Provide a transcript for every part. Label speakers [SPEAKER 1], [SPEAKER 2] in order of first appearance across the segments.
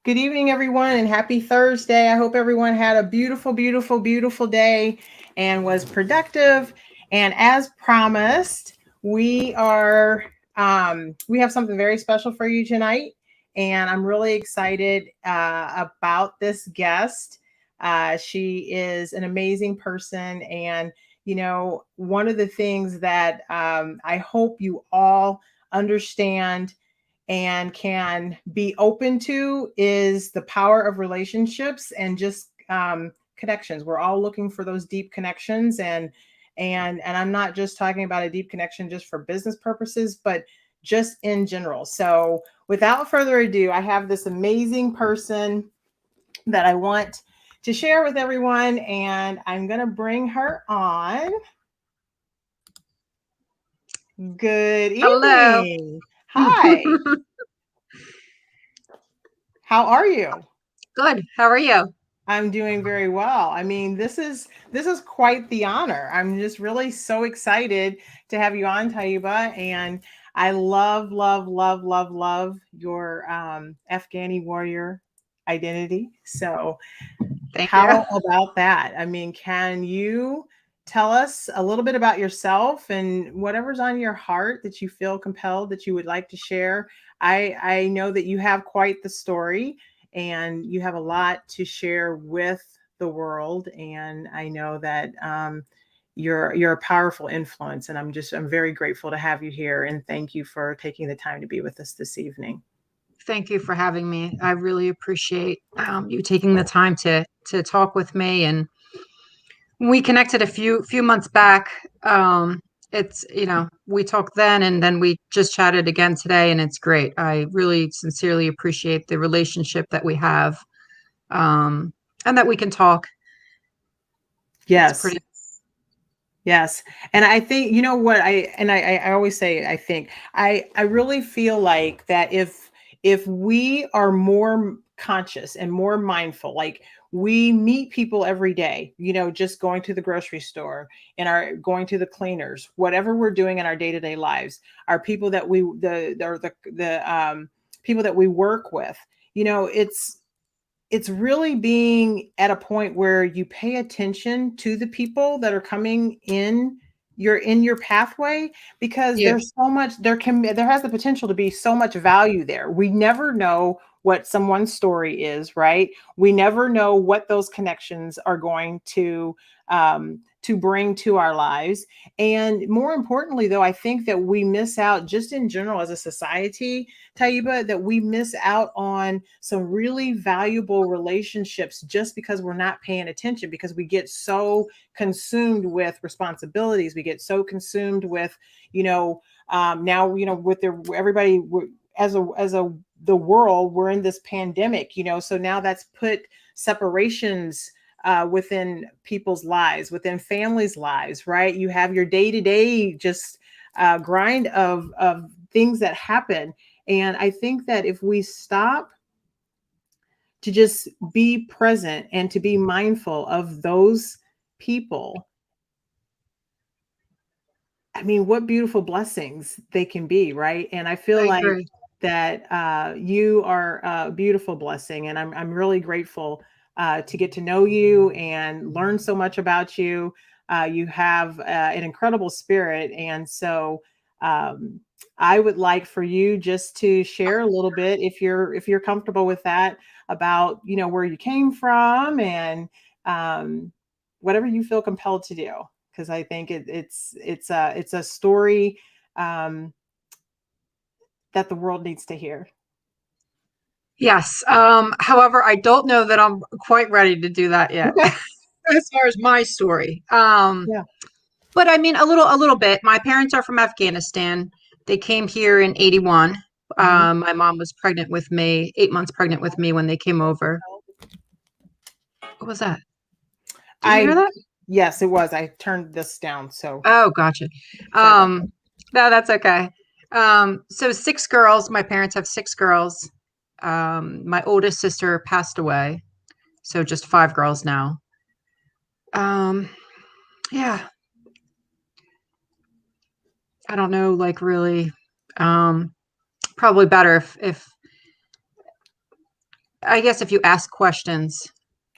[SPEAKER 1] Good evening, everyone, and happy Thursday. I hope everyone had a beautiful, beautiful, beautiful day and was productive. And as promised, we have something very special for you tonight, and I'm really excited about this guest. She is an amazing person, and one of the things that I hope you all understand and can be open to is the power of relationships and just connections. We're all looking for those deep connections, and I'm not just talking about a deep connection just for business purposes, but just in general. So without further ado, I have this amazing person that I want to share with everyone, and I'm going to bring her on. Good
[SPEAKER 2] Hello.
[SPEAKER 1] evening. Hi. How are you?
[SPEAKER 2] Good. How are you?
[SPEAKER 1] I'm doing very well. I mean, this is quite the honor. I'm just really so excited to have you on, Tayyiba, and I love, love, love, love, love your Afghani warrior identity. So,
[SPEAKER 2] Thank you.
[SPEAKER 1] how about that? I mean, can you tell us a little bit about yourself and whatever's on your heart that you feel compelled that you would like to share? I know that you have quite the story and you have a lot to share with the world, and I know that you're a powerful influence, and I'm very grateful to have you here, and thank you for taking the time to be with us this evening.
[SPEAKER 2] Thank you for having me. I really appreciate you taking the time to talk with me. And we connected a few months back. It's we talked then, and then we just chatted again today, and it's great. I really sincerely appreciate the relationship that we have, and that we can talk. It's
[SPEAKER 1] Yes.
[SPEAKER 2] pretty.
[SPEAKER 1] Yes. And I think, you know what, I always say, I really feel like that if we are more conscious and more mindful, like we meet people every day, just going to the grocery store and our going to the cleaners, whatever we're doing in our day-to-day lives, are people that we the people that we work with, it's really being at a point where you pay attention to the people that are coming in your pathway, because
[SPEAKER 2] Yeah.
[SPEAKER 1] there's so much there has the potential to be so much value there. We never know what someone's story is, right? We never know what those connections are going to bring to our lives. And more importantly, though, I think that we miss out just in general as a society, Taiba, that we miss out on some really valuable relationships just because we're not paying attention, because we get so consumed with responsibilities. We get so consumed with, now, with everybody, as a the world, we're in this pandemic, so now that's put separations within people's lives, within families' lives, right? You have your day to day just grind of things that happen. And I think that if we stop to just be present and to be mindful of those people, I mean, what beautiful blessings they can be, right? And I feel
[SPEAKER 2] I
[SPEAKER 1] like
[SPEAKER 2] agree.
[SPEAKER 1] that you are a beautiful blessing, and I'm really grateful to get to know you and learn so much about you. You have an incredible spirit, and so um, I would like for you just to share a little bit, if you're comfortable with that, about where you came from and um, whatever you feel compelled to do, because I think it's a story um, that the world needs to hear.
[SPEAKER 2] Yes. However, I don't know that I'm quite ready to do that yet.
[SPEAKER 1] Okay.
[SPEAKER 2] As far as my story.
[SPEAKER 1] Yeah.
[SPEAKER 2] But I mean, a little bit. My parents are from Afghanistan. They came here in 81.
[SPEAKER 1] Hmm.
[SPEAKER 2] My mom was pregnant with me, 8 months pregnant with me when they came over. What was that? Did you hear
[SPEAKER 1] I
[SPEAKER 2] that?
[SPEAKER 1] Yes, it was. I turned this down, so
[SPEAKER 2] Oh, gotcha.
[SPEAKER 1] sorry about
[SPEAKER 2] Um, no, that's okay. So six girls. My parents have six girls. My oldest sister passed away, so just five girls now. Um, yeah, I don't know, like really. Um, Probably better if I guess if you ask questions.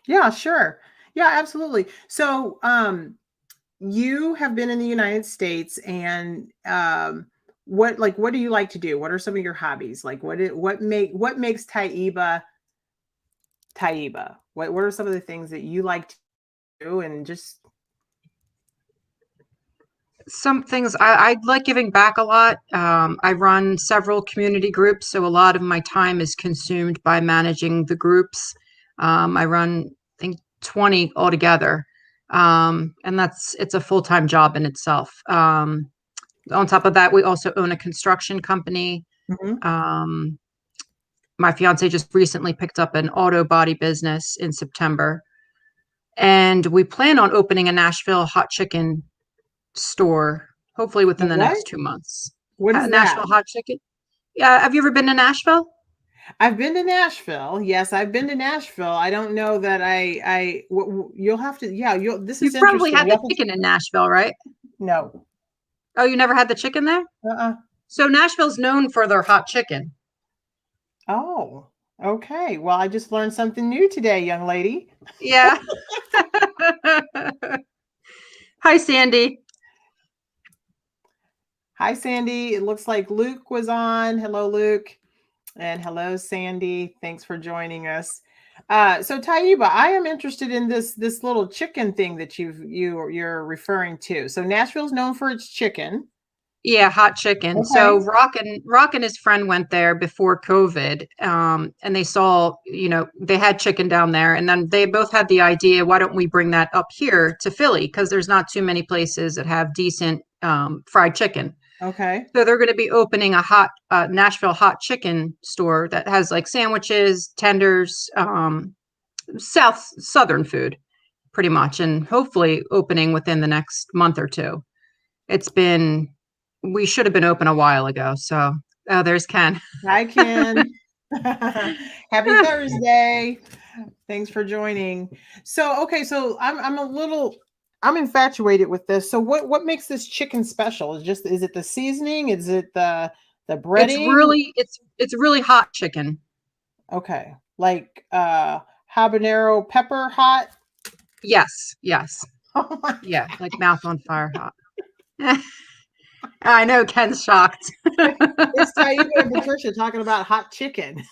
[SPEAKER 1] Yeah, sure. Yeah, absolutely. So, you have been in the United States, and what do you like to do? What are some of your hobbies? Like what makes Taiba Taiba? What are some of the things that you like to do, and just
[SPEAKER 2] Some things I like giving back a lot. I run several community groups, so a lot of my time is consumed by managing the groups. I run, I think, 20 altogether, and it's a full time job in itself. On top of that, we also own a construction company.
[SPEAKER 1] Mhm.
[SPEAKER 2] Um, my fiance just recently picked up an auto body business in September, and we plan on opening a Nashville hot chicken store, hopefully
[SPEAKER 1] A
[SPEAKER 2] within the
[SPEAKER 1] what?
[SPEAKER 2] next 2 months.
[SPEAKER 1] What is that?
[SPEAKER 2] Nashville hot chicken. Yeah, have you ever been to Nashville?
[SPEAKER 1] I've been to Nashville. Yes, I've been to Nashville. I don't know that you'll have to, yeah, this is
[SPEAKER 2] You've probably
[SPEAKER 1] interesting.
[SPEAKER 2] had the chicken in Nashville, right?
[SPEAKER 1] No.
[SPEAKER 2] Oh, you never had the chicken there?
[SPEAKER 1] Uh-uh.
[SPEAKER 2] So Nashville's known for their hot chicken.
[SPEAKER 1] Oh, okay. Well, I just learned something new today, young lady.
[SPEAKER 2] Yeah. Hi, Sandy.
[SPEAKER 1] Hi, Sandy. It looks like Luke was on. Hello, Luke. And hello, Sandy. Thanks for joining us. So Taiba, I am interested in this little chicken thing that you're referring to. So Nashville's known for its chicken.
[SPEAKER 2] Yeah, hot chicken. So
[SPEAKER 1] Okay.
[SPEAKER 2] Rock and his friend went there before COVID, and they saw, they had chicken down there, and then they both had the idea, why don't we bring that up here to Philly? Because there's not too many places that have decent fried chicken.
[SPEAKER 1] Okay.
[SPEAKER 2] So they're going to be opening a Nashville hot chicken store that has like sandwiches, tenders, southern food, pretty much, and hopefully opening within the next month or two. It's been We should have been open a while ago. So, oh, there's Ken.
[SPEAKER 1] Hi, Ken. Happy Thursday. Thanks for joining. So, okay, so I'm infatuated with this. So what makes this chicken special? Is it the seasoning? Is it the breading?
[SPEAKER 2] It's really hot chicken.
[SPEAKER 1] Okay. Like habanero pepper hot?
[SPEAKER 2] Yes, yes.
[SPEAKER 1] Oh my
[SPEAKER 2] Yeah, like mouth on fire hot. I know Ken's shocked.
[SPEAKER 1] God. It's Taika and Patricia talking about hot chicken.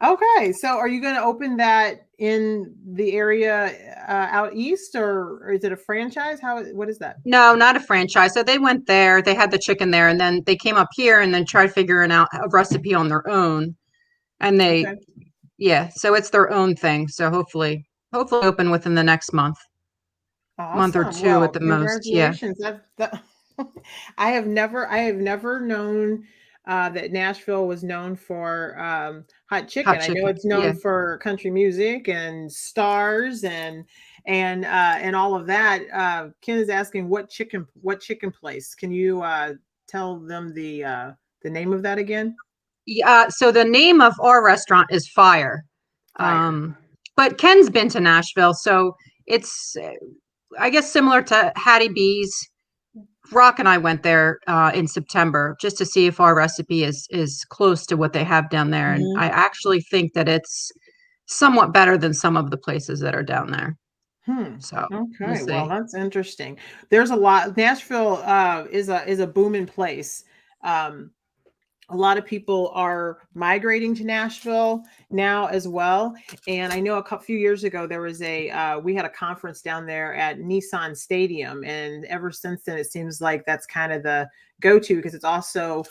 [SPEAKER 1] Okay, so are you going to open that in the area out east, or is it a franchise? What is that?
[SPEAKER 2] No, not a franchise. So they went there, they had the chicken there, and then they came up here and then tried figuring out a recipe on their own. And
[SPEAKER 1] Okay.
[SPEAKER 2] yeah, so it's their own thing. So hopefully open within the next month or
[SPEAKER 1] Awesome.
[SPEAKER 2] two at
[SPEAKER 1] Well,
[SPEAKER 2] the most. Yeah.
[SPEAKER 1] congratulations. I have never known that Nashville was known for hot chicken.
[SPEAKER 2] Hot
[SPEAKER 1] I know
[SPEAKER 2] chicken.
[SPEAKER 1] it's known
[SPEAKER 2] Yeah.
[SPEAKER 1] for country music and stars and all of that. Ken is asking what chicken place. Can you tell them the name of that again?
[SPEAKER 2] Yeah. So the name of our restaurant is Fire.
[SPEAKER 1] Fire.
[SPEAKER 2] But Ken's been to Nashville, so it's I guess similar to Hattie B's. Rock and I went there in September just to see if our recipe is close to what they have down there, and
[SPEAKER 1] Mhm.
[SPEAKER 2] I actually think that it's somewhat better than some of the places that are down there.
[SPEAKER 1] Hmm.
[SPEAKER 2] So we'll
[SPEAKER 1] Okay. Well,
[SPEAKER 2] see.
[SPEAKER 1] that's interesting. There's a lot. Nashville is a booming place. Um, a lot of people are migrating to Nashville now as well. And I know few years ago there was we had a conference down there at Nissan Stadium, and ever since then it seems like that's kind of the go-to because it's also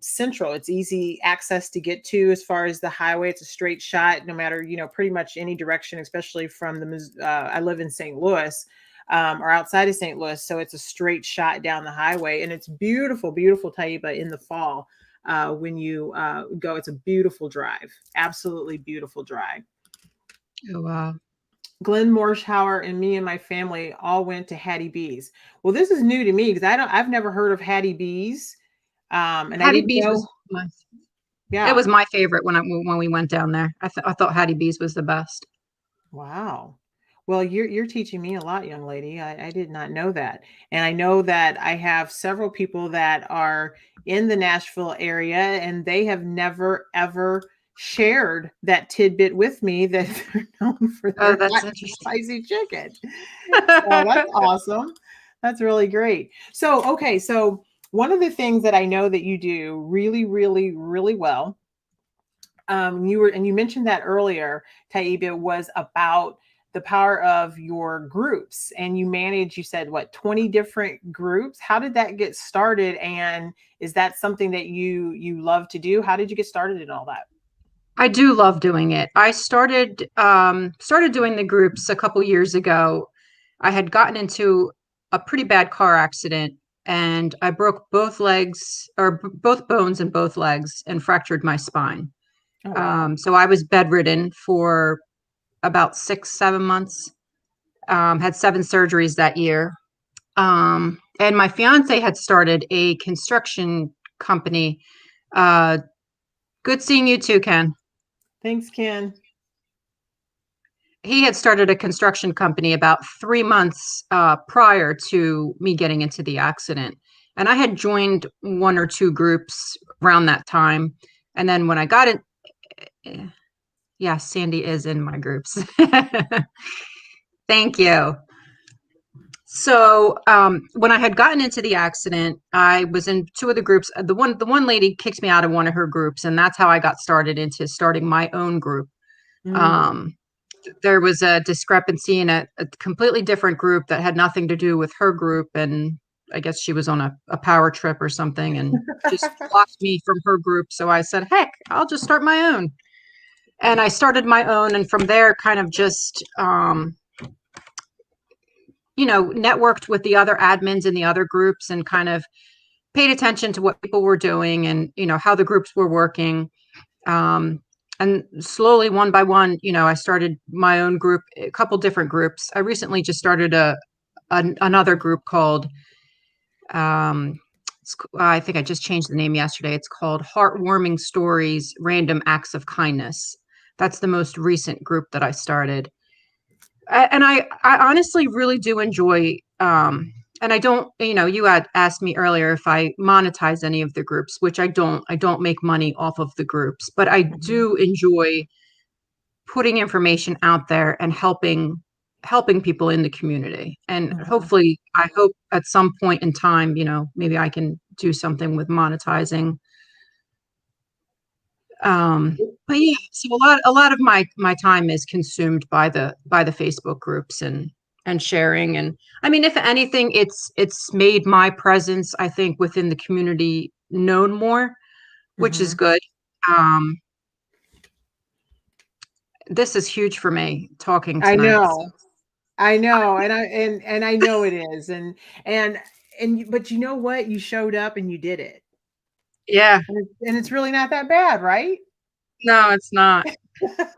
[SPEAKER 1] central. It's easy access to get to as far as the highway. It's a straight shot, no matter pretty much any direction, especially from I live in St. Louis. Or outside of St. Louis, so it's a straight shot down the highway, and it's beautiful, beautiful Taiba in the fall when you go. It's a beautiful drive, absolutely beautiful drive.
[SPEAKER 2] Oh, wow.
[SPEAKER 1] Glenn Morshauer and me and my family all went to Hattie B's. Well, this is new to me because I've never heard of Hattie B's, and I
[SPEAKER 2] Hattie
[SPEAKER 1] didn't
[SPEAKER 2] B's
[SPEAKER 1] know.
[SPEAKER 2] it
[SPEAKER 1] Yeah,
[SPEAKER 2] was my favorite when we went down there. I thought Hattie B's was the best.
[SPEAKER 1] wow. Well, you're teaching me a lot, young lady. I did not know that. And I know that I have several people that are in the Nashville area and they have never ever shared that tidbit with me that they're known for
[SPEAKER 2] Oh,
[SPEAKER 1] their
[SPEAKER 2] that's
[SPEAKER 1] hot
[SPEAKER 2] interesting.
[SPEAKER 1] spicy chicken. So that's awesome. That's really great. So, okay, so one of the things that I know that you do really, really, really well, you mentioned that earlier, Taibia, was about the power of your groups, and you manage, you said, what, 20 different groups? How did that get started, and is that something that you love to do? How did you get started in all that?
[SPEAKER 2] I do love doing it. I started doing the groups a couple years ago. I had gotten into a pretty bad car accident and I broke both legs or both bones in both legs and fractured my spine.
[SPEAKER 1] Oh, wow.
[SPEAKER 2] So I was bedridden for about 6, 7 months. Had 7 surgeries that year. And my fiance had started a construction company. Uh, Good seeing you too, Ken.
[SPEAKER 1] Thanks, Ken.
[SPEAKER 2] He had started a construction company about 3 months prior to me getting into the accident. And I had joined one or two groups around that time. And then when I got it, eh, yeah, Sandy is in my groups. Thank you. So when I had gotten into the accident, I was in two of the groups. The one lady kicked me out of one of her groups, and that's how I got started into starting my own group.
[SPEAKER 1] Mm,
[SPEAKER 2] Um, there was a discrepancy in a completely different group that had nothing to do with her group, and I guess she was on a power trip or something, and just blocked me from her group. So I said, "Heck, I'll just start my own." And I started my own, and from there, kind of just networked with the other admins in the other groups and kind of paid attention to what people were doing and how the groups were working. um, and slowly, one by one, I started my own group, a couple different groups. I recently just started another group called um, I think I just changed the name yesterday. It's called Heartwarming Stories, Random Acts of Kindness. That's the most recent group that I started. And I honestly really do enjoy and I don't, you had asked me earlier if I monetize any of the groups, which I don't make money off of the groups, but I
[SPEAKER 1] mhm,
[SPEAKER 2] do enjoy putting information out there and helping people in the community. And
[SPEAKER 1] mhm.
[SPEAKER 2] hopefully, I hope at some point in time, maybe I can do something with monetizing. But yeah, so a lot of my time is consumed by the Facebook groups and sharing. And I mean, if anything, it's made my presence, I think, within the community known more, which is
[SPEAKER 1] Mhm.
[SPEAKER 2] good. Um, this is huge for me talking
[SPEAKER 1] I
[SPEAKER 2] tonight. So
[SPEAKER 1] know. I know, and I know it is, and but you know what? You showed up and you did it,
[SPEAKER 2] yeah,
[SPEAKER 1] and it's really not that bad, right?
[SPEAKER 2] no, it's not.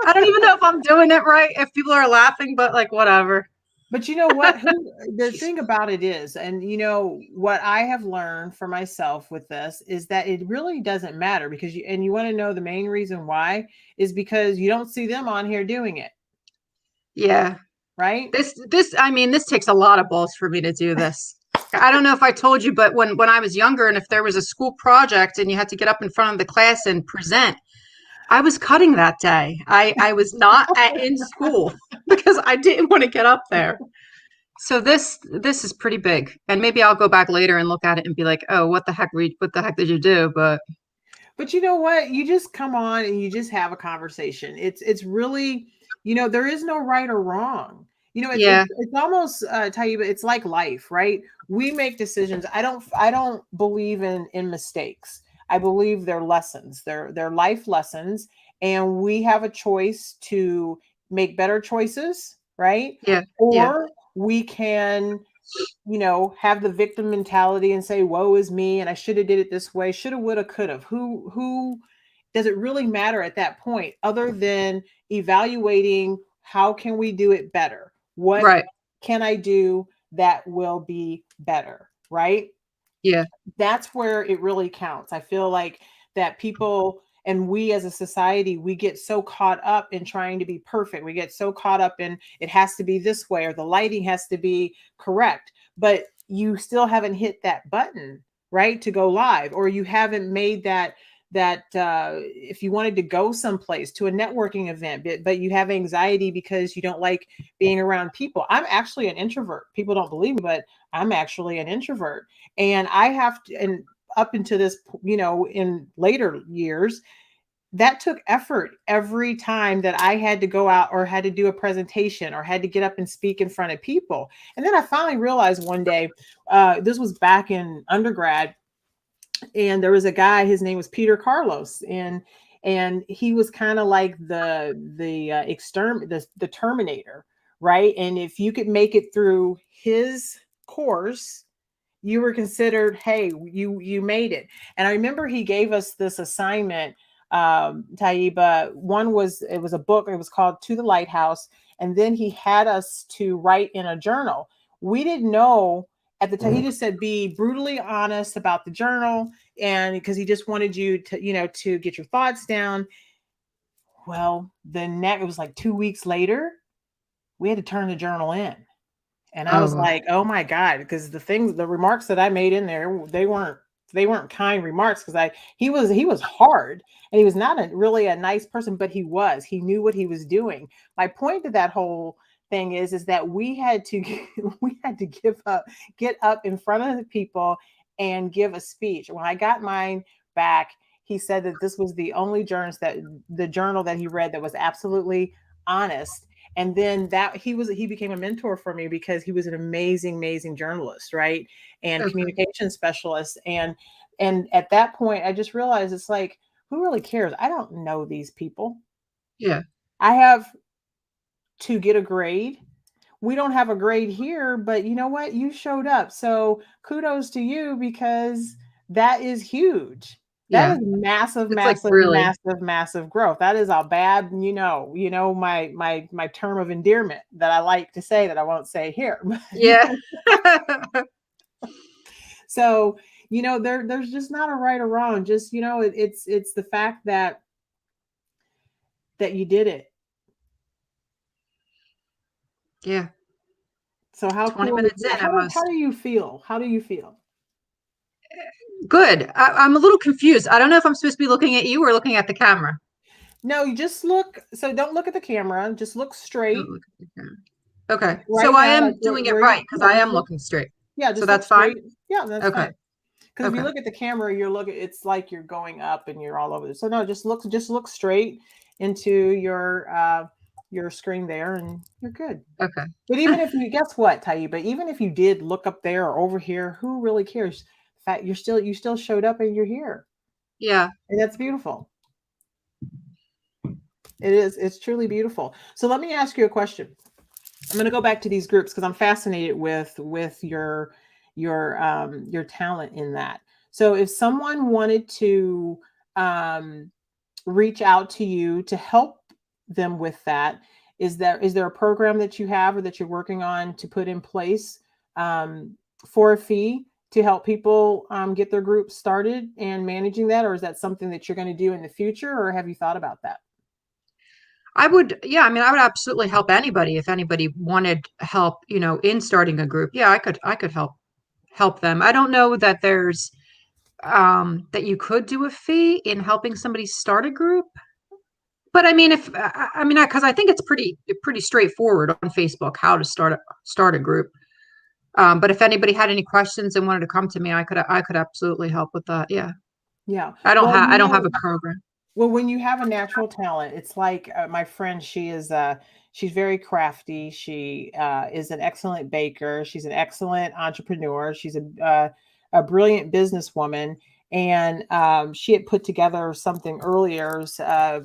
[SPEAKER 2] I don't even know if I'm doing it right, if people are laughing, but like whatever.
[SPEAKER 1] But you know what? Who the thing about it is, and you know what I have learned for myself with this is that it really doesn't matter because you want to know the main reason why is because you don't see them on here doing it,
[SPEAKER 2] Yeah.
[SPEAKER 1] right?
[SPEAKER 2] This I mean, this takes a lot of balls for me to do this. I don't know if I told you, but when I was younger and if there was a school project and you had to get up in front of the class and present, I was cutting that day. I was not in school because I didn't want to get up there. So this is pretty big. And maybe I'll go back later and look at it and be like, "Oh, what the heck did you do?" But
[SPEAKER 1] But you know what? You just come on and you just have a conversation. It's really, there is no right or wrong.
[SPEAKER 2] yeah,
[SPEAKER 1] It's almost tell you, but it's like life, right? We make decisions. I don't believe in mistakes. I believe they're lessons. They're life lessons, and we have a choice to make better choices, right?
[SPEAKER 2] yeah, yeah,
[SPEAKER 1] Or we can have the victim mentality and say, woe is me, and I should have did it this way, shoulda, woulda, could have. Who does it really matter at that point, other than evaluating how can we do it better? What
[SPEAKER 2] right.
[SPEAKER 1] can I do that will be better, right?
[SPEAKER 2] Yeah,
[SPEAKER 1] That's where it really counts. I feel like that people, And we as a society, we get so caught up in trying to be perfect. We get so caught up in it has to be this way or the lighting has to be correct. But you still haven't hit that button, right, to go live, or you haven't made that if you wanted to go someplace to a networking event, but you have anxiety because you don't like being around people. I'm actually an introvert. People don't believe me, but I'm actually an introvert. And I have to, and up into this, in later years, that took effort every time that I had to go out or had to do a presentation or had to get up and speak in front of people. And then I finally realized one day, this was back in undergrad, and there was a guy, his name was Peter Carlos, and he was kind of like the Terminator, right? And if you could make it through his course, you were considered, hey, you made it. And I remember he gave us this assignment, Taiba. One was, it was a book, it was called To the Lighthouse, and then he had us to write in a journal. We didn't know at the time. He just said be brutally honest about the journal, and because he just wanted you to, to get your thoughts down. Well, it was like 2 weeks later, we had to turn the journal in. And I was
[SPEAKER 2] Oh,
[SPEAKER 1] like, "Oh my god," because the remarks that I made in there, they weren't kind remarks, because I he was hard, and he was not really a nice person, but he knew what he was doing. My point to that whole thing is that we had to we had to get up in front of the people and give a speech. When I got mine back, he said that this was the only journal that he read that was absolutely honest. And then that he became a mentor for me because he was an amazing journalist, right, and
[SPEAKER 2] okay.
[SPEAKER 1] communication specialist. And at that point I just realized, it's like, who really cares? I don't know these people.
[SPEAKER 2] Yeah.
[SPEAKER 1] I have to get a grade. We don't have a grade here, but you know what, you showed up, so kudos to you, because that is huge. That
[SPEAKER 2] Yeah.
[SPEAKER 1] is massive,
[SPEAKER 2] It's like
[SPEAKER 1] massive,
[SPEAKER 2] really.
[SPEAKER 1] massive growth. That is a bad, my term of endearment that I like to say that I won't say here.
[SPEAKER 2] Yeah.
[SPEAKER 1] So, there's just not a right or wrong. Just, it's the fact that you did it.
[SPEAKER 2] Yeah.
[SPEAKER 1] So how
[SPEAKER 2] 20
[SPEAKER 1] cool is
[SPEAKER 2] minutes
[SPEAKER 1] that?
[SPEAKER 2] in
[SPEAKER 1] How
[SPEAKER 2] almost.
[SPEAKER 1] do you feel? How do you feel?
[SPEAKER 2] Good. I'm a little confused. I don't know if I'm supposed to be looking at you or looking at the camera.
[SPEAKER 1] No, you just look. So don't look at the camera. Just look
[SPEAKER 2] Don't
[SPEAKER 1] straight
[SPEAKER 2] look at the camera. Okay. So
[SPEAKER 1] right
[SPEAKER 2] I
[SPEAKER 1] now, like
[SPEAKER 2] am
[SPEAKER 1] where,
[SPEAKER 2] doing it
[SPEAKER 1] where you,
[SPEAKER 2] right because I
[SPEAKER 1] just
[SPEAKER 2] am
[SPEAKER 1] look.
[SPEAKER 2] looking straight.
[SPEAKER 1] Yeah,
[SPEAKER 2] So
[SPEAKER 1] just look
[SPEAKER 2] that's fine.
[SPEAKER 1] straight. Yeah, that's
[SPEAKER 2] Okay.
[SPEAKER 1] fine. Because if you
[SPEAKER 2] Okay.
[SPEAKER 1] look at the camera, it's like you're going up and you're all over this. So no, just look straight into your screen there, and you're good.
[SPEAKER 2] Okay.
[SPEAKER 1] But even if you, guess what, Taiba, even if you did look up there or over here, who really cares? In fact, you still showed up and you're here,
[SPEAKER 2] Yeah.
[SPEAKER 1] and that's beautiful. It is. It's truly beautiful. So let me ask you a question. I'm going to go back to these groups because I'm fascinated with your talent in that. So if someone wanted to um, reach out to you to help them with that, is there a program that you have or that you're working on to put in place for a fee to help people get their group started and managing that, or is that something that you're going to do in the future, or have you thought about that?
[SPEAKER 2] I would, yeah, I mean, I would absolutely help anybody if anybody wanted help, in starting a group. Yeah, I could help them. I don't know that there's that you could do a fee in helping somebody start a group. But I mean, if I mean, because I think it's pretty straightforward on Facebook how to start a group. But if anybody had any questions and wanted to come to me, I could absolutely help with that. Yeah,
[SPEAKER 1] Yeah.
[SPEAKER 2] I don't have a program.
[SPEAKER 1] Well, when you have a natural talent, it's like my friend. She's very crafty. She is an excellent baker. She's an excellent entrepreneur. She's a brilliant businesswoman, and she had put together something earlier.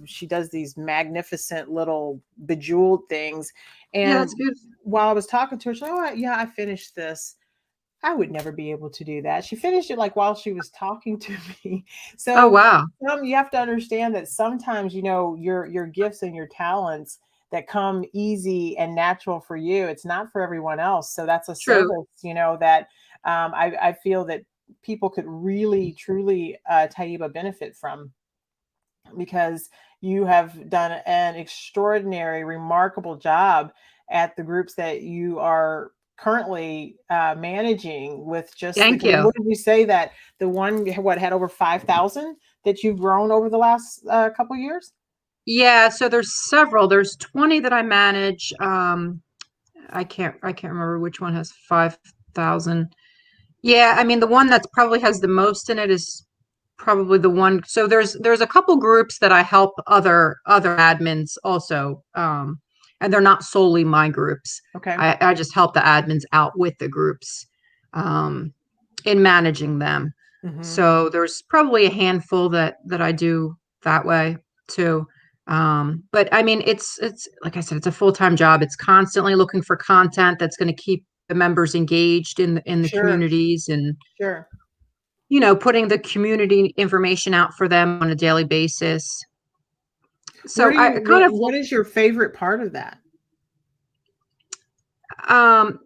[SPEAKER 1] She does these magnificent little bejeweled things,
[SPEAKER 2] Yeah,
[SPEAKER 1] and
[SPEAKER 2] that's good.
[SPEAKER 1] while I was talking to her, she's like, "Oh, yeah, I finished this." I would never be able to do that. She finished it like while she was talking to me.
[SPEAKER 2] Oh
[SPEAKER 1] So
[SPEAKER 2] wow,
[SPEAKER 1] you have to understand that sometimes, your gifts and your talents that come easy and natural for you, it's not for everyone else. So that's a
[SPEAKER 2] true.
[SPEAKER 1] service, that I feel that people could really, truly, Taiba, benefit from. because you have done an extraordinary, remarkable job at the groups that you are currently managing with just the,
[SPEAKER 2] Thank you.
[SPEAKER 1] what did you say that the one, what, had over 5,000 that you've grown over the last couple years?
[SPEAKER 2] Yeah, so there's several. There's 20 that I manage. I can't remember which one has 5,000. Yeah, I mean the one that's probably has the most in it is probably the one. So there's a couple groups that I help other admins also. And they're not solely my groups.
[SPEAKER 1] Okay.
[SPEAKER 2] I just help the admins out with the groups um in managing them.
[SPEAKER 1] Hmm.
[SPEAKER 2] So there's probably a handful that I do that way too. But I mean it's like I said, it's a full-time job. It's constantly looking for content that's going to keep the members engaged in the
[SPEAKER 1] Sure.
[SPEAKER 2] communities, and
[SPEAKER 1] Sure.
[SPEAKER 2] putting the community information out for them on a daily basis.
[SPEAKER 1] Where
[SPEAKER 2] So
[SPEAKER 1] do
[SPEAKER 2] I
[SPEAKER 1] you,
[SPEAKER 2] kind of
[SPEAKER 1] what
[SPEAKER 2] look,
[SPEAKER 1] is your favorite part of that?
[SPEAKER 2] um,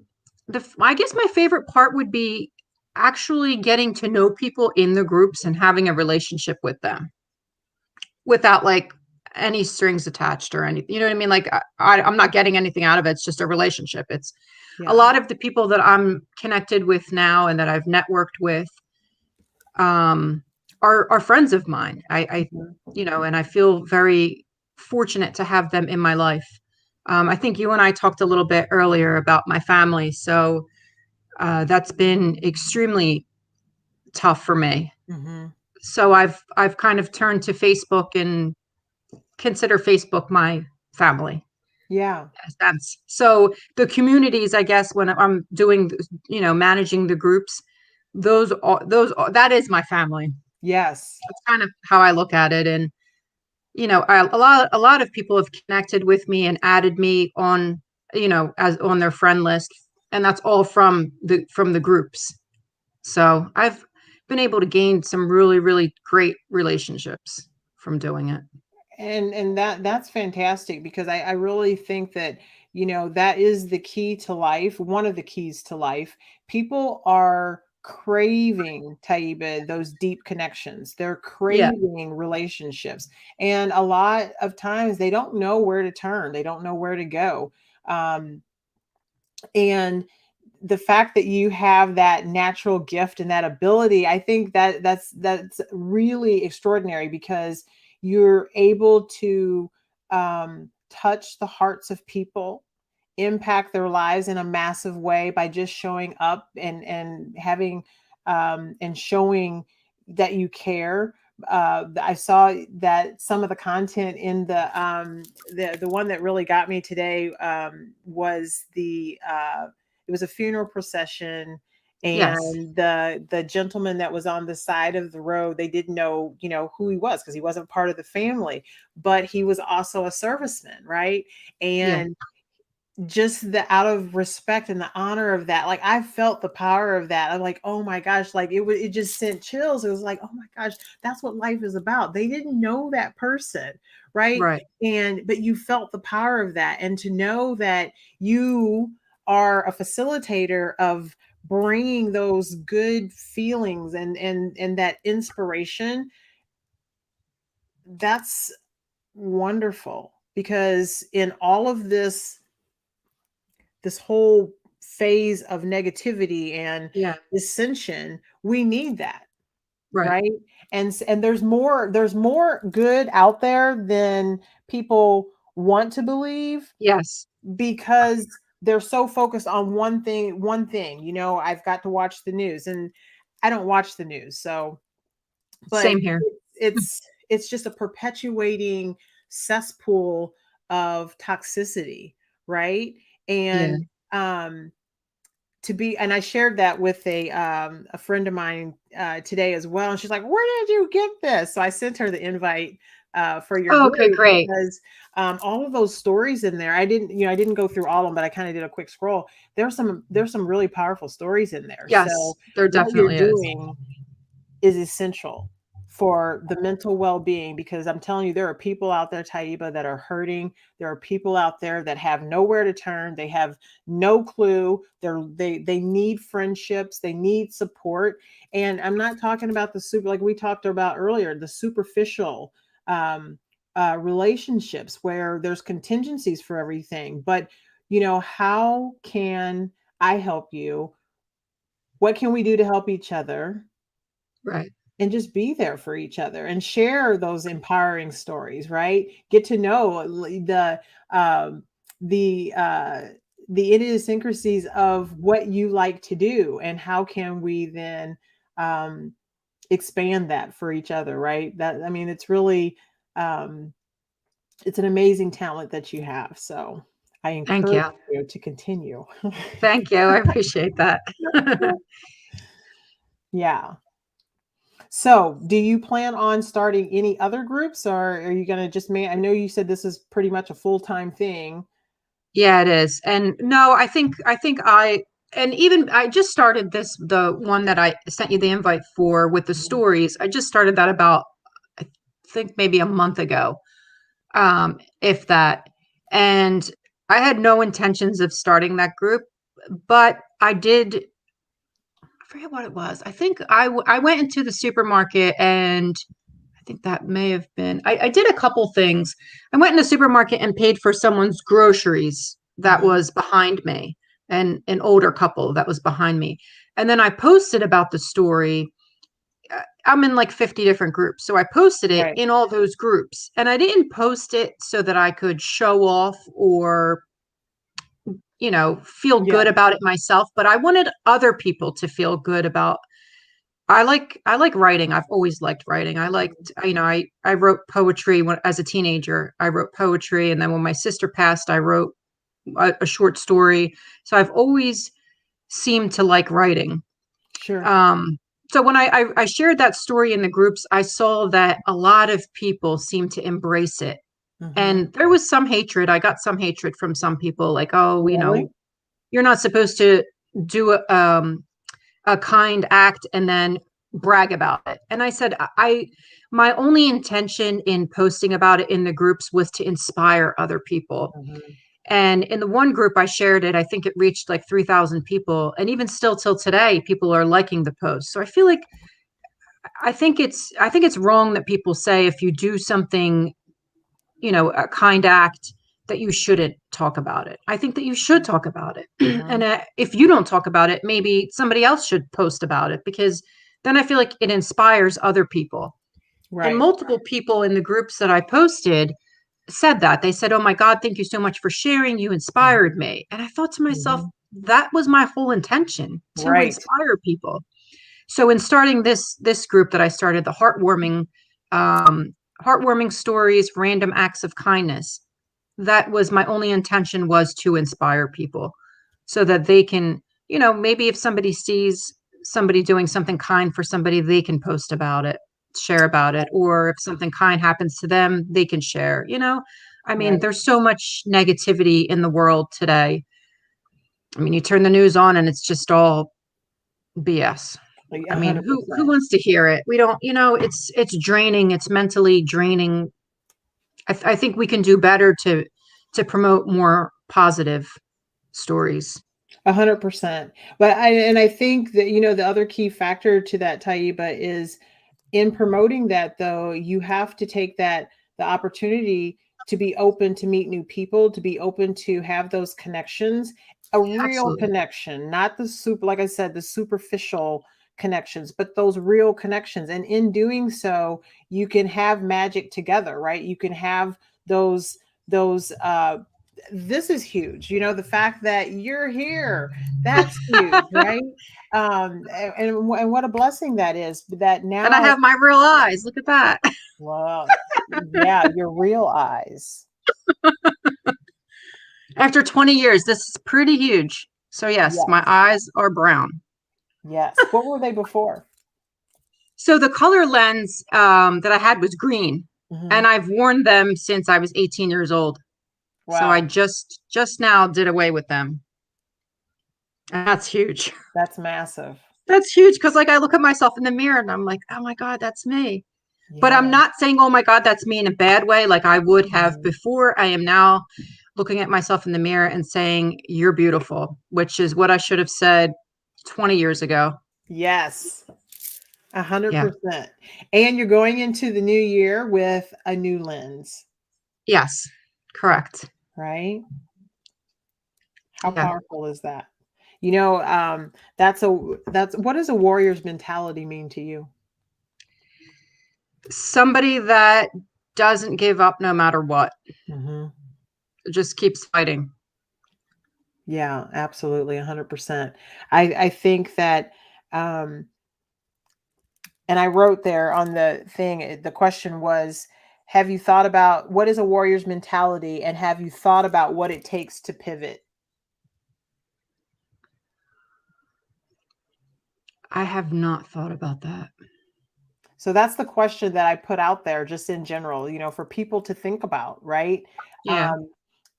[SPEAKER 2] I guess my favorite part would be actually getting to know people in the groups and having a relationship with them without like any strings attached or anything. You know what I mean? Like I'm not getting anything out of it. It's just a relationship. It's a
[SPEAKER 1] Yeah.
[SPEAKER 2] lot of the people that I'm connected with now and that I've networked with um, are friends of mine.
[SPEAKER 1] Mhm.
[SPEAKER 2] And I feel very fortunate to have them in my life. I think you and I talked a little bit earlier about my family, so that's been extremely tough for me.
[SPEAKER 1] Mhm.
[SPEAKER 2] So I've kind of turned to Facebook and consider Facebook my family.
[SPEAKER 1] Yeah.
[SPEAKER 2] Sense. So the communities, I guess, when I'm doing, managing the groups, that is my family.
[SPEAKER 1] Yes.
[SPEAKER 2] That's kind of how I look at it. And a lot of people have connected with me and added me on, as on their friend list, and that's all from the groups. So I've been able to gain some really, really great relationships from doing it.
[SPEAKER 1] And that's fantastic because I really think that, that is the key to life, one of the keys to life. People are craving, Taiba, those deep connections. They're
[SPEAKER 2] Yeah,
[SPEAKER 1] craving relationships. And a lot of times they don't know where to turn. They don't know where to go. And the fact that you have that natural gift and that ability, I think that that's really extraordinary because you're able to touch the hearts of people, impact their lives in a massive way by just showing up and having and showing that you care. I saw that some of the content in the one that really got me today was it was a funeral procession,
[SPEAKER 2] yes,
[SPEAKER 1] and the gentleman that was on the side of the road, they didn't know, who he was because he wasn't part of the family, but he was also a serviceman, right?
[SPEAKER 2] yeah,
[SPEAKER 1] And just the out of respect and the honor of that, like I felt the power of that. I'm like, oh my gosh, like it just sent chills. It was like, oh my gosh, that's what life is about. They didn't know that person, right?
[SPEAKER 2] right.
[SPEAKER 1] And but you felt the power of that, and to know that you are a facilitator of bringing those good feelings and that inspiration, that's wonderful because in all of this whole phase of negativity and
[SPEAKER 2] Yeah,
[SPEAKER 1] dissension, we need that,
[SPEAKER 2] right.
[SPEAKER 1] right? And there's more good out there than people want to believe
[SPEAKER 2] Yes,
[SPEAKER 1] because they're so focused on one thing. I've got to watch the news, and I don't watch the news, so but
[SPEAKER 2] same here.
[SPEAKER 1] it's just a perpetuating cesspool of toxicity, right?
[SPEAKER 2] Yeah.
[SPEAKER 1] And um and I shared that with a friend of mine today as well, and she's like, where did you get this? So I sent her the invite for your
[SPEAKER 2] Oh, okay,
[SPEAKER 1] group
[SPEAKER 2] great.
[SPEAKER 1] because all of those stories in there, I didn't go through all of them, but I kind of did a quick scroll. There's some really powerful stories in there,
[SPEAKER 2] Yes,
[SPEAKER 1] so
[SPEAKER 2] there
[SPEAKER 1] what you're
[SPEAKER 2] definitely is.
[SPEAKER 1] doing is essential for the mental well-being, because I'm telling you, there are people out there, Taiba, that are hurting. There are people out there that have nowhere to turn. They have no clue. They need friendships. They need support. And I'm not talking about the super, like we talked about earlier, the superficial um, relationships where there's contingencies for everything. But, how can I help you? What can we do to help each other?
[SPEAKER 2] Right.
[SPEAKER 1] And just be there for each other and share those empowering stories, right? Get to know um, the uh, the idiosyncrasies of what you like to do, and how can we then um, expand that for each other, right? That, I mean, it's really um, it's an amazing talent that you have. So I
[SPEAKER 2] Thank
[SPEAKER 1] encourage
[SPEAKER 2] you.
[SPEAKER 1] you to continue.
[SPEAKER 2] Thank you. I appreciate that.
[SPEAKER 1] Yeah. So, do you plan on starting any other groups, or are you going to just I know you said this is pretty much a full-time thing.
[SPEAKER 2] Yeah, it is. And no, I and even I just started the one that I sent you the invite for with the
[SPEAKER 1] Mhm.
[SPEAKER 2] stories. I just started that about, I think, maybe a month ago. If that. And I had no intentions of starting that group, but I forget what it was. I think I went into the supermarket, and I think that may have been, I did a couple things. I went in the supermarket and paid for someone's groceries that
[SPEAKER 1] Mhm.
[SPEAKER 2] was behind me, and an older couple that was behind me. And then I posted about the story. I'm in like 50 different groups. So I posted it
[SPEAKER 1] Right.
[SPEAKER 2] in all those groups. And I didn't post it so that I could show off or, feel
[SPEAKER 1] Yeah.
[SPEAKER 2] good about it myself, but I wanted other people to feel good about. I like writing. I've always liked writing. I liked, I wrote poetry when as a teenager. I wrote poetry, and then when my sister passed, I wrote a short story. So I've always seemed to like writing.
[SPEAKER 1] Sure.
[SPEAKER 2] Um, so when I shared that story in the groups, I saw that a lot of people seemed to embrace it.
[SPEAKER 1] Mhm.
[SPEAKER 2] And there was some hatred. I got some hatred from some people, like, oh,
[SPEAKER 1] Really?
[SPEAKER 2] you're not supposed to do a kind act and then brag about it. And I said, my only intention in posting about it in the groups was to inspire other people.
[SPEAKER 1] Mhm.
[SPEAKER 2] And in the one group I shared it, I think it reached like 3,000 people. And even still till today, people are liking the post. So I feel like I think it's wrong that people say if you do something, a kind act, that you shouldn't talk about it. I think that you should talk about it. And
[SPEAKER 1] Mhm.
[SPEAKER 2] if you don't talk about it, maybe somebody else should post about it, because then I feel like it inspires other people. And
[SPEAKER 1] Right.
[SPEAKER 2] multiple people in the groups that I posted said that. They said, "Oh my God, thank you so much for sharing. You inspired
[SPEAKER 1] Mhm.
[SPEAKER 2] me." And I thought to myself,
[SPEAKER 1] Mhm.
[SPEAKER 2] that was my whole intention, to
[SPEAKER 1] Right.
[SPEAKER 2] inspire people. So in starting this group that I started, the heartwarming stories, random acts of kindness, that was my only intention, was to inspire people so that they can, maybe if somebody sees somebody doing something kind for somebody, they can post about it, share about it, or if something kind happens to them, they can share. I mean,
[SPEAKER 1] Right.
[SPEAKER 2] there's so much negativity in the world today. I mean, you turn the news on and it's just all BS.
[SPEAKER 1] Like
[SPEAKER 2] I mean, who
[SPEAKER 1] 100%.
[SPEAKER 2] wants to hear it? We don't, it's draining. It's mentally draining. I think we can do better to promote more positive stories.
[SPEAKER 1] 100%. I think that, the other key factor to that, Taiba, is in promoting that, though, you have to take the opportunity to be open to meet new people, to be open to have those connections, a real
[SPEAKER 2] Absolutely.
[SPEAKER 1] connection, not the super, like I said, the superficial connections, but those real connections. And in doing so, you can have magic together, right? You can have those this is huge. The fact that you're here, that's huge, right? And what a blessing that is, that
[SPEAKER 2] And I
[SPEAKER 1] now,
[SPEAKER 2] have my real eyes. Look at that.
[SPEAKER 1] well, yeah, your real eyes.
[SPEAKER 2] After 20 years, this is pretty huge. So yes, my
[SPEAKER 1] Yes.
[SPEAKER 2] eyes are brown.
[SPEAKER 1] Yes. What were they before?
[SPEAKER 2] So the color lens that I had was green,
[SPEAKER 1] Hmm.
[SPEAKER 2] and I've worn them since I was 18 years old. So I
[SPEAKER 1] Wow,
[SPEAKER 2] just now did away with them. And that's huge.
[SPEAKER 1] that's massive.
[SPEAKER 2] That's huge, because like I look at myself in the mirror and I'm like, oh my God, that's me. But
[SPEAKER 1] Yeah.
[SPEAKER 2] I'm not saying, oh my God, that's me in a bad way, like I would have
[SPEAKER 1] Mhm.
[SPEAKER 2] before. I am now looking at myself in the mirror and saying, you're beautiful, which is what I should have said 20 years ago.
[SPEAKER 1] Yes.
[SPEAKER 2] Yeah.
[SPEAKER 1] 100%. And you're going into the new year with a new lens,
[SPEAKER 2] Yes. Correct.
[SPEAKER 1] right? How
[SPEAKER 2] Yeah.
[SPEAKER 1] powerful is that? You know, that's what does a warrior's mentality mean to you?
[SPEAKER 2] Somebody that doesn't give up no matter what.
[SPEAKER 1] Hmm.
[SPEAKER 2] Just keeps fighting.
[SPEAKER 1] Yeah, absolutely, 100%. I think that, um, and I wrote there on the thing. The question was, have you thought about what is a warrior's mentality, and have you thought about what it takes to pivot?
[SPEAKER 2] I have not thought about that.
[SPEAKER 1] So that's the question that I put out there just in general, for people to think about, right?
[SPEAKER 2] Yeah.
[SPEAKER 1] Um,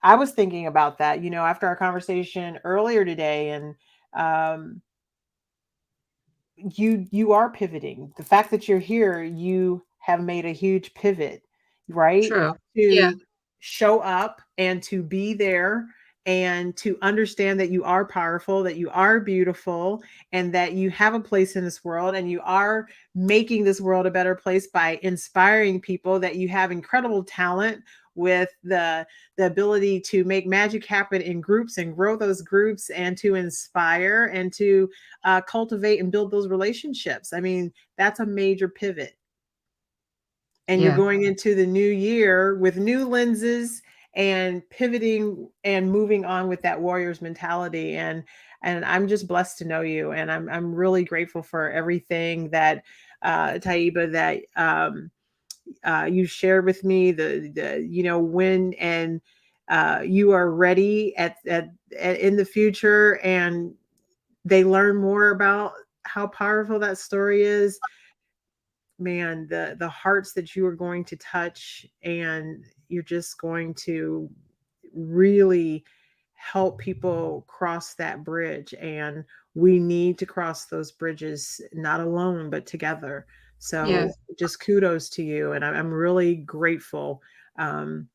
[SPEAKER 1] I was thinking about that, after our conversation earlier today, and um, you are pivoting. The fact that you're here, you have made a huge pivot, right?
[SPEAKER 2] True. Yeah.
[SPEAKER 1] To show up and to be there and to understand that you are powerful, that you are beautiful, and that you have a place in this world, and you are making this world a better place by inspiring people, that you have incredible talent with the ability to make magic happen in groups and grow those groups and to inspire and to cultivate and build those relationships. I mean, that's a major pivot. And you're
[SPEAKER 2] Yeah.
[SPEAKER 1] going into the new year with new lenses and pivoting and moving on with that warrior's mentality. And I'm just blessed to know you. And I'm really grateful for everything that Taiba, that you shared with me, the when and you are ready at in the future, and they learn more about how powerful that story is. Man, the hearts that you are going to touch, and you're just going to really help people cross that bridge. And we need to cross those bridges, not alone but together.
[SPEAKER 2] Yeah.
[SPEAKER 1] So just kudos to you, and I'm really grateful um,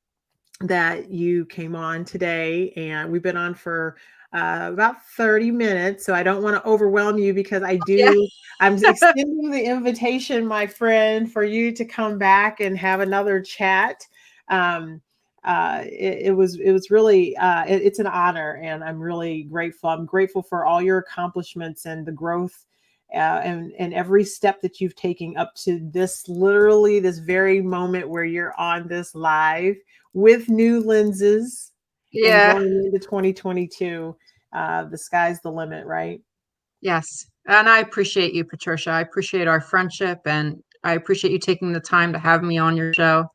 [SPEAKER 1] that you came on today. And we've been on for about 30 minutes. So I don't want to overwhelm you, because
[SPEAKER 2] Yeah.
[SPEAKER 1] I'm extending the invitation, my friend, for you to come back and have another chat. Um, it was really, it's an honor, and I'm really grateful. I'm grateful for all your accomplishments and the growth. And every step that you've taken up to this, literally this very moment where you're on this live with new lenses and
[SPEAKER 2] Yeah.
[SPEAKER 1] going into 2022. The sky's the limit, right?
[SPEAKER 2] Yes. And I appreciate you, Patricia. I appreciate our friendship and I appreciate you taking the time to have me on your show.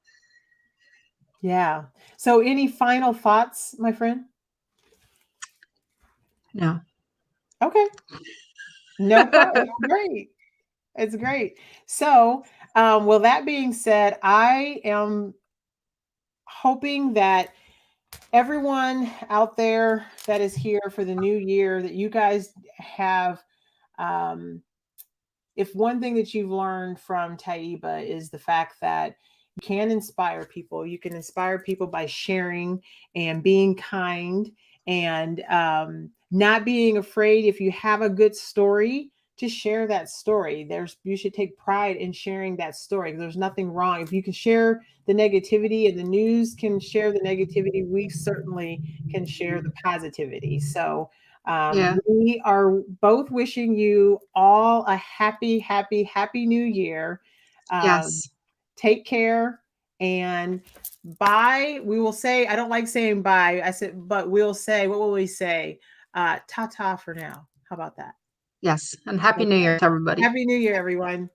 [SPEAKER 1] Yeah. So, any final thoughts, my friend?
[SPEAKER 2] No.
[SPEAKER 1] Okay. No problem. It's great. It's great. So, well, that being said, I am hoping that everyone out there that is here for the new year, that you guys have, um, if one thing that you've learned from Taiba is the fact that you can inspire people. You can inspire people by sharing and being kind, and not being afraid. If you have a good story, to share that story. You should take pride in sharing that story. There's nothing wrong. If you can share the negativity and the news can share the negativity, we certainly can share the positivity. So
[SPEAKER 2] Yeah.
[SPEAKER 1] we are both wishing you all a happy, happy, happy new year. Um,
[SPEAKER 2] Yes.
[SPEAKER 1] Take care, and bye. We will say, I don't like saying bye. I said, but we'll say, what will we say? Ta ta for now. How about that?
[SPEAKER 2] Yes. And happy New
[SPEAKER 1] Okay.
[SPEAKER 2] Year to everybody.
[SPEAKER 1] Happy New Year, everyone.